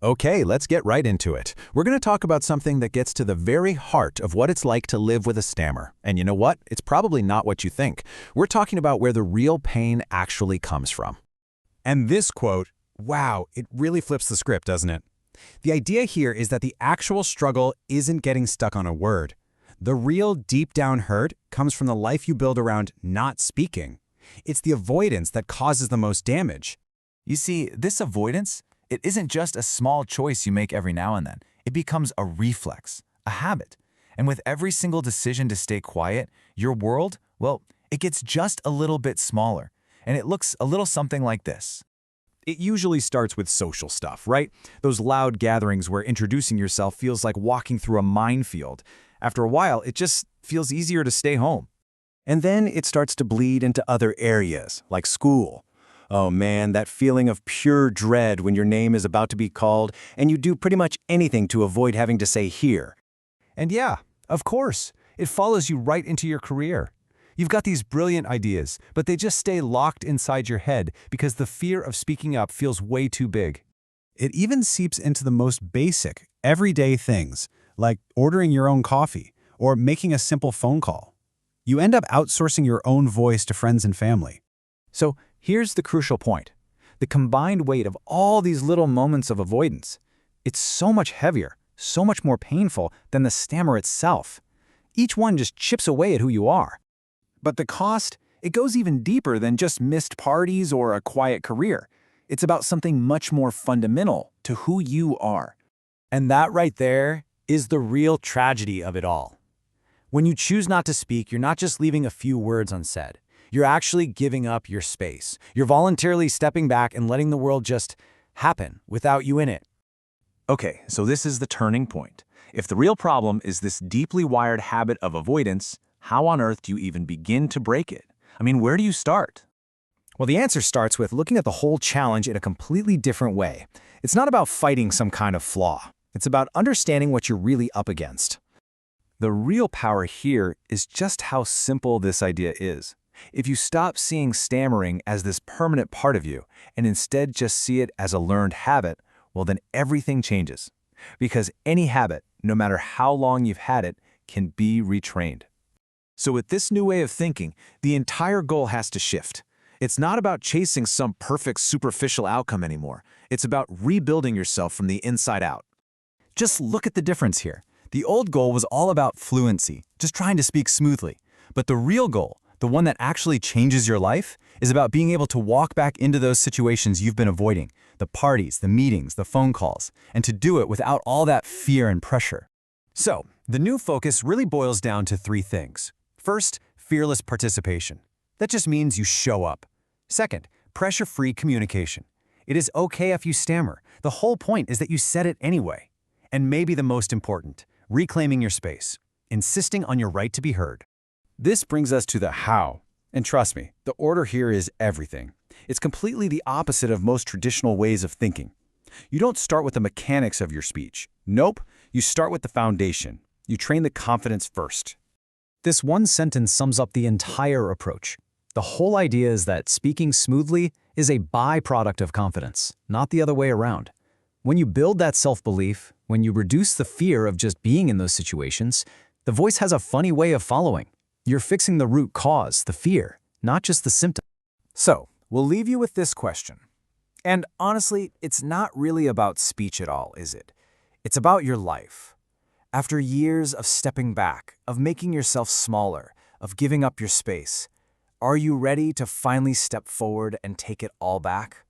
Okay, let's get right into it. We're going to talk about something that gets to the very heart of what it's like to live with a stammer. And you know what? It's probably not what you think. We're talking about where the real pain actually comes from. And this quote, wow, it really flips the script, doesn't it? The idea here is that the actual struggle isn't getting stuck on a word. The real deep down hurt comes from the life you build around not speaking. It's the avoidance that causes the most damage. You see, this avoidance, it isn't just a small choice you make every now and then. It becomes a reflex, a habit. And with every single decision to stay quiet, your world, well, it gets just a little bit smaller. And it looks a little something like this. It usually starts with social stuff, right? Those loud gatherings where introducing yourself feels like walking through a minefield. After a while, it just feels easier to stay home. And then it starts to bleed into other areas, like school. Oh man, that feeling of pure dread when your name is about to be called and you do pretty much anything to avoid having to say here. And yeah, of course, it follows you right into your career. You've got these brilliant ideas, but they just stay locked inside your head because the fear of speaking up feels way too big. It even seeps into the most basic, everyday things, like ordering your own coffee or making a simple phone call. You end up outsourcing your own voice to friends and family. So here's the crucial point. The combined weight of all these little moments of avoidance, it's so much heavier, so much more painful than the stammer itself. Each one just chips away at who you are. But the cost, it goes even deeper than just missed parties or a quiet career. It's about something much more fundamental to who you are. And that right there is the real tragedy of it all. When you choose not to speak, you're not just leaving a few words unsaid. You're actually giving up your space. You're voluntarily stepping back and letting the world just happen without you in it. Okay, so this is the turning point. If the real problem is this deeply wired habit of avoidance, how on earth do you even begin to break it? I mean, where do you start? Well, the answer starts with looking at the whole challenge in a completely different way. It's not about fighting some kind of flaw. It's about understanding what you're really up against. The real power here is just how simple this idea is. If you stop seeing stammering as this permanent part of you and instead just see it as a learned habit, well, then everything changes. Because any habit, no matter how long you've had it, can be retrained. So with this new way of thinking, the entire goal has to shift. It's not about chasing some perfect superficial outcome anymore. It's about rebuilding yourself from the inside out. Just look at the difference here. The old goal was all about fluency, just trying to speak smoothly. But the real goal, the one that actually changes your life, is about being able to walk back into those situations you've been avoiding, the parties, the meetings, the phone calls, and to do it without all that fear and pressure. So, the new focus really boils down to three things. First, fearless participation. That just means you show up. Second, pressure-free communication. It is okay if you stammer. The whole point is that you said it anyway. And maybe the most important, reclaiming your space, insisting on your right to be heard. This brings us to the how. And trust me, the order here is everything. It's completely the opposite of most traditional ways of thinking. You don't start with the mechanics of your speech. Nope, you start with the foundation. You train the confidence first. This one sentence sums up the entire approach. The whole idea is that speaking smoothly is a byproduct of confidence, not the other way around. When you build that self-belief, when you reduce the fear of just being in those situations, the voice has a funny way of following. You're fixing the root cause, the fear, not just the symptom. So, we'll leave you with this question. And honestly, it's not really about speech at all, is it? It's about your life. After years of stepping back, of making yourself smaller, of giving up your space, are you ready to finally step forward and take it all back?